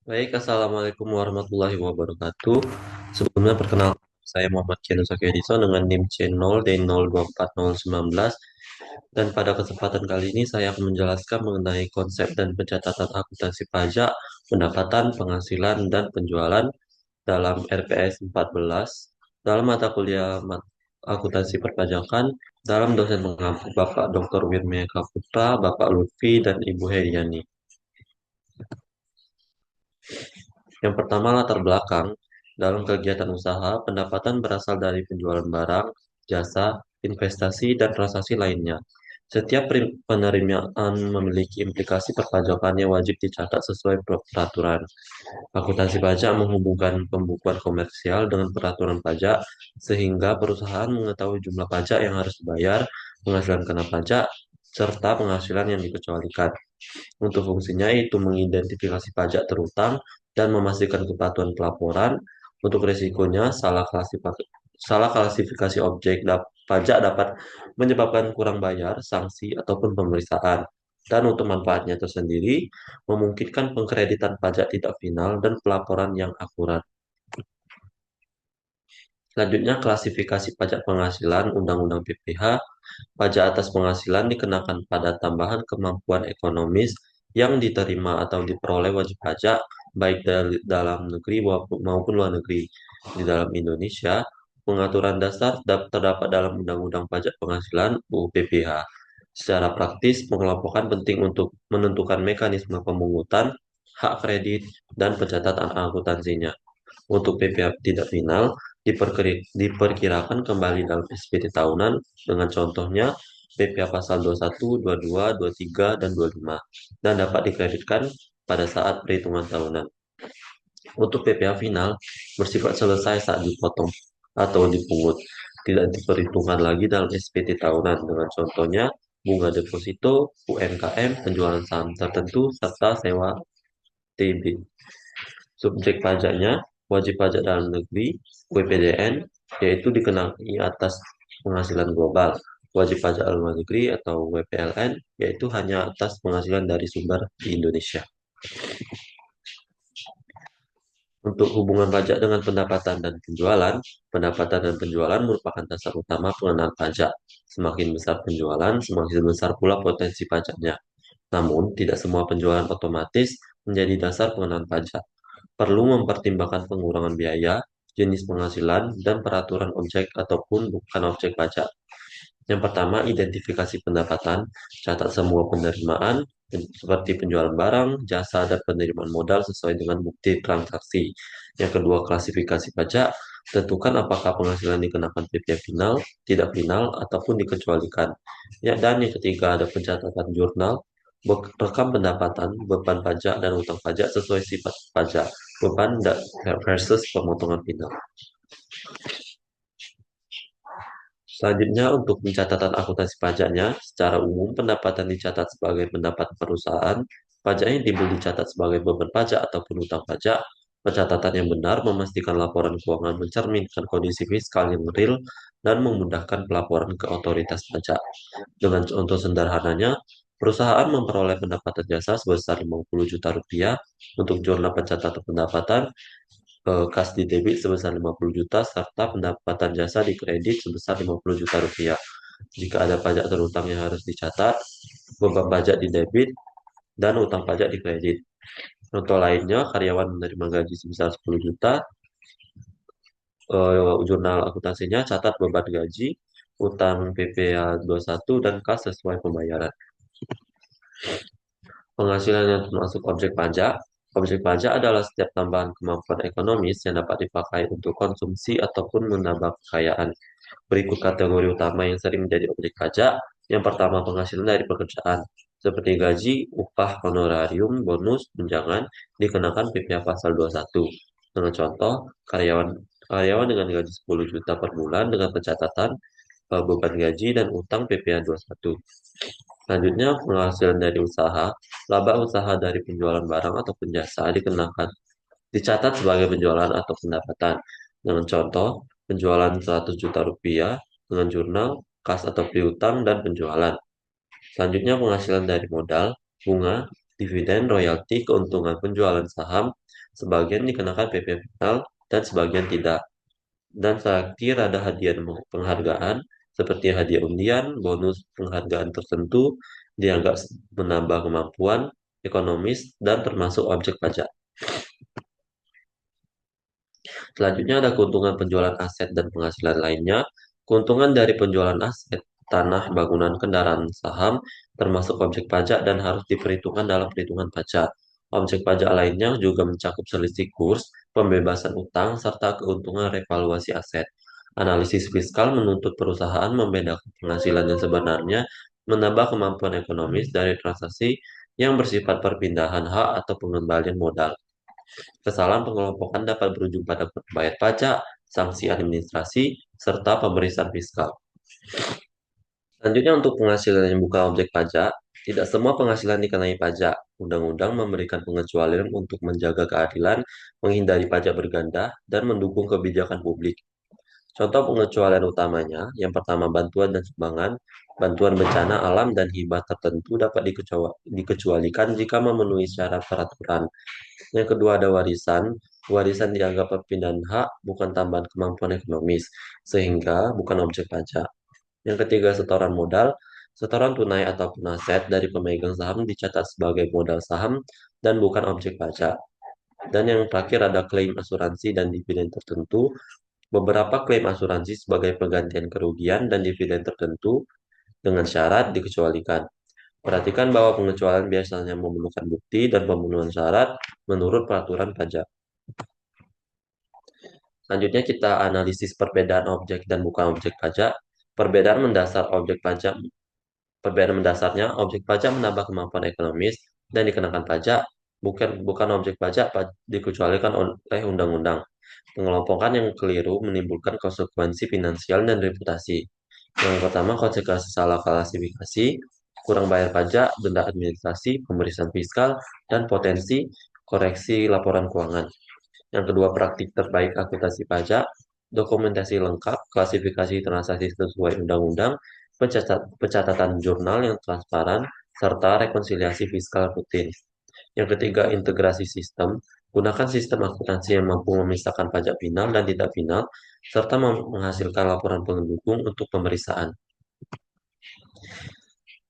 Baik, Assalamualaikum warahmatullahi wabarakatuh. Sebelumnya perkenalkan saya Muhammad Kianus Edison dengan NIM C0D024019 dan pada kesempatan kali ini saya akan menjelaskan mengenai konsep dan pencatatan akuntansi pajak, pendapatan, penghasilan, dan penjualan dalam RPS 14 dalam mata kuliah akuntansi perpajakan dalam dosen mengampu Bapak Dr. Wirmeka Putra, Bapak Lutfi, dan Ibu Heriani. Yang pertama, latar belakang. Dalam kegiatan usaha, pendapatan berasal dari penjualan barang, jasa, investasi, dan transaksi lainnya. Setiap penerimaan memiliki implikasi perpajakan yang wajib dicatat sesuai peraturan. Akuntansi pajak menghubungkan pembukuan komersial dengan peraturan pajak, sehingga perusahaan mengetahui jumlah pajak yang harus dibayar, penghasilan kena pajak, serta penghasilan yang dikecualikan. Untuk fungsinya itu mengidentifikasi pajak terutang dan memastikan kepatuhan pelaporan. Untuk risikonya, salah klasifikasi objek pajak dapat menyebabkan kurang bayar, sanksi, ataupun pemeriksaan. Dan untuk manfaatnya tersendiri, memungkinkan pengkreditan pajak tidak final dan pelaporan yang akurat. Selanjutnya, klasifikasi pajak penghasilan Undang-Undang PPH. Pajak atas penghasilan dikenakan pada tambahan kemampuan ekonomis yang diterima atau diperoleh wajib pajak, baik dari dalam negeri maupun luar negeri. Di dalam Indonesia, pengaturan dasar terdapat dalam Undang-Undang Pajak Penghasilan UU PPH. Secara praktis, pengelompokan penting untuk menentukan mekanisme pemungutan, hak kredit, dan pencatatan akuntansinya. Untuk PPh tidak final, diperkirakan kembali dalam SPT tahunan dengan contohnya PPh pasal 21, 22, 23, dan 25 dan dapat dikreditkan pada saat perhitungan tahunan. Untuk PPh final bersifat selesai saat dipotong atau dipungut, tidak diperhitungkan lagi dalam SPT tahunan dengan contohnya bunga deposito, UMKM, penjualan saham tertentu, serta sewa TB. Subjek pajaknya wajib pajak dalam negeri (WPDN), yaitu dikenai atas penghasilan global. Wajib pajak luar negeri atau WPLN, yaitu hanya atas penghasilan dari sumber di Indonesia. Untuk hubungan pajak dengan pendapatan dan penjualan merupakan dasar utama pengenaan pajak. Semakin besar penjualan, semakin besar pula potensi pajaknya. Namun, tidak semua penjualan otomatis menjadi dasar pengenaan pajak. Perlu mempertimbangkan pengurangan biaya, jenis penghasilan, dan peraturan objek ataupun bukan objek pajak. Yang pertama, identifikasi pendapatan. Catat semua penerimaan, seperti penjualan barang, jasa, dan penerimaan modal sesuai dengan bukti transaksi. Yang kedua, klasifikasi pajak. Tentukan apakah penghasilan dikenakan PPh final, tidak final, ataupun dikecualikan. Ya, dan yang ketiga, ada pencatatan jurnal. Rekam pendapatan, beban pajak, dan utang pajak sesuai sifat pajak. Beban versus pemotongan final. Selanjutnya, untuk pencatatan akuntansi pajaknya, secara umum pendapatan dicatat sebagai pendapatan perusahaan, pajak yang timbul dicatat sebagai beban pajak ataupun utang pajak. Pencatatan yang benar memastikan laporan keuangan mencerminkan kondisi fiskal yang real dan memudahkan pelaporan ke otoritas pajak. Dengan contoh sederhananya, perusahaan memperoleh pendapatan jasa sebesar 50 juta rupiah untuk jurnal pencatatan pendapatan, kas di debit sebesar 50 juta serta pendapatan jasa di kredit sebesar 50 juta rupiah. Jika ada pajak terutang yang harus dicatat, beban pajak di debit dan utang pajak di kredit. Contoh lainnya, karyawan menerima gaji sebesar 10 juta, jurnal akuntansinya catat beban gaji, utang PPh 21 dan kas sesuai pembayaran. Penghasilan yang termasuk objek pajak. Objek pajak adalah setiap tambahan kemampuan ekonomis yang dapat dipakai untuk konsumsi ataupun menambah kekayaan. Berikut kategori utama yang sering menjadi objek pajak. Yang pertama, penghasilan dari pekerjaan, seperti gaji, upah, honorarium, bonus, tunjangan, dikenakan PPh pasal 21. Dengan contoh, karyawan karyawan dengan gaji 10 juta per bulan dengan pencatatan beban gaji dan utang PPh 21. Selanjutnya, penghasilan dari usaha. Laba usaha dari penjualan barang ataupun jasa dicatat sebagai penjualan atau pendapatan. Dengan contoh, penjualan 100 juta rupiah dengan jurnal, kas atau piutang, dan penjualan. Selanjutnya, penghasilan dari modal, bunga, dividen, royalti, keuntungan penjualan saham, sebagian dikenakan PP final dan sebagian tidak. Dan terakhir ada hadiah penghargaan seperti hadiah undian, bonus penghargaan tertentu dianggap menambah kemampuan ekonomis dan termasuk objek pajak. Selanjutnya ada keuntungan penjualan aset dan penghasilan lainnya. Keuntungan dari penjualan aset, tanah, bangunan, kendaraan, saham, termasuk objek pajak dan harus diperhitungkan dalam perhitungan pajak. Objek pajak lainnya juga mencakup selisih kurs, pembebasan utang, serta keuntungan revaluasi aset. Analisis fiskal menuntut perusahaan membedakan penghasilan yang sebenarnya, menambah kemampuan ekonomis dari transaksi yang bersifat perpindahan hak atau pengembalian modal. Kesalahan pengelompokan dapat berujung pada bayar pajak, sanksi administrasi, serta pemeriksaan fiskal. Selanjutnya untuk penghasilan yang bukan objek pajak, tidak semua penghasilan dikenai pajak. Undang-undang memberikan pengecualian untuk menjaga keadilan, menghindari pajak berganda, dan mendukung kebijakan publik. Contoh pengecualian utamanya, yang pertama bantuan dan sumbangan, bantuan bencana alam dan hibah tertentu dapat dikecualikan jika memenuhi syarat peraturan. Yang kedua ada warisan. Warisan dianggap perpindahan hak, bukan tambahan kemampuan ekonomis, sehingga bukan objek pajak. Yang ketiga setoran modal. Setoran tunai ataupun aset dari pemegang saham dicatat sebagai modal saham dan bukan objek pajak. Dan yang terakhir ada klaim asuransi dan dividen tertentu. Beberapa klaim asuransi sebagai penggantian kerugian dan dividen tertentu dengan syarat dikecualikan. Perhatikan bahwa pengecualian biasanya memerlukan bukti dan pemenuhan syarat menurut peraturan pajak. Selanjutnya kita analisis perbedaan objek dan bukan objek pajak. Perbedaan mendasar objek pajak, perbedaan mendasarnya objek pajak menambah kemampuan ekonomis dan dikenakan pajak, bukan objek pajak dikecualikan oleh undang-undang. Pengelompokan yang keliru menimbulkan konsekuensi finansial dan reputasi. Yang pertama, konsekuensi salah klasifikasi, kurang bayar pajak, denda administrasi, pemeriksaan fiskal, dan potensi koreksi laporan keuangan. Yang kedua, praktik terbaik akuntansi pajak, dokumentasi lengkap, klasifikasi transaksi sesuai undang-undang, pencatatan jurnal yang transparan, serta rekonsiliasi fiskal rutin. Yang ketiga, integrasi sistem. Gunakan sistem akuntansi yang mampu memisahkan pajak final dan tidak final, serta menghasilkan laporan pendukung untuk pemeriksaan.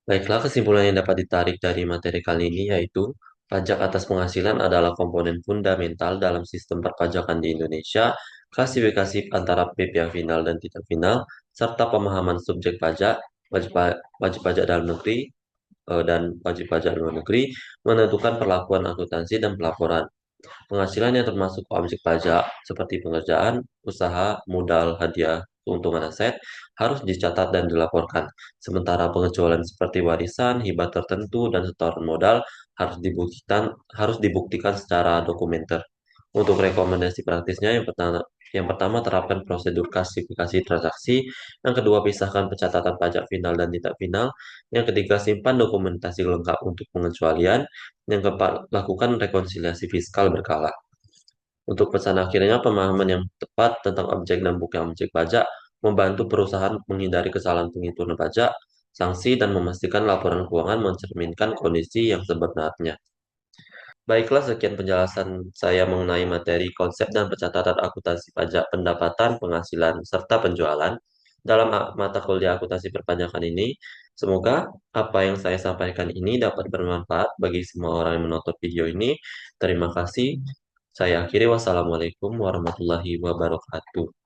Baiklah, kesimpulan yang dapat ditarik dari materi kali ini yaitu pajak atas penghasilan adalah komponen fundamental dalam sistem perpajakan di Indonesia, klasifikasi antara PPh final dan tidak final, serta pemahaman subjek pajak, wajib pajak dalam negeri, dan wajib pajak luar negeri menentukan perlakuan akuntansi dan pelaporan. Penghasilan yang termasuk objek pajak seperti pengerjaan, usaha, modal, hadiah, keuntungan aset harus dicatat dan dilaporkan. Sementara pengecualian seperti warisan, hibah tertentu, dan setoran modal harus dibuktikan secara dokumenter. Untuk rekomendasi praktisnya yang pertama terapkan prosedur klasifikasi transaksi, yang kedua pisahkan pencatatan pajak final dan tidak final, yang ketiga simpan dokumentasi lengkap untuk pengecualian, yang keempat lakukan rekonsiliasi fiskal berkala. Untuk pesan akhirnya, pemahaman yang tepat tentang objek dan bukan objek pajak membantu perusahaan menghindari kesalahan penghitungan pajak, sanksi, dan memastikan laporan keuangan mencerminkan kondisi yang sebenarnya. Baiklah, sekian penjelasan saya mengenai materi konsep dan pencatatan akuntansi pajak pendapatan, penghasilan, serta penjualan dalam mata kuliah akuntansi perpajakan ini. Semoga apa yang saya sampaikan ini dapat bermanfaat bagi semua orang yang menonton video ini. Terima kasih. Saya akhiri. Wassalamualaikum warahmatullahi wabarakatuh.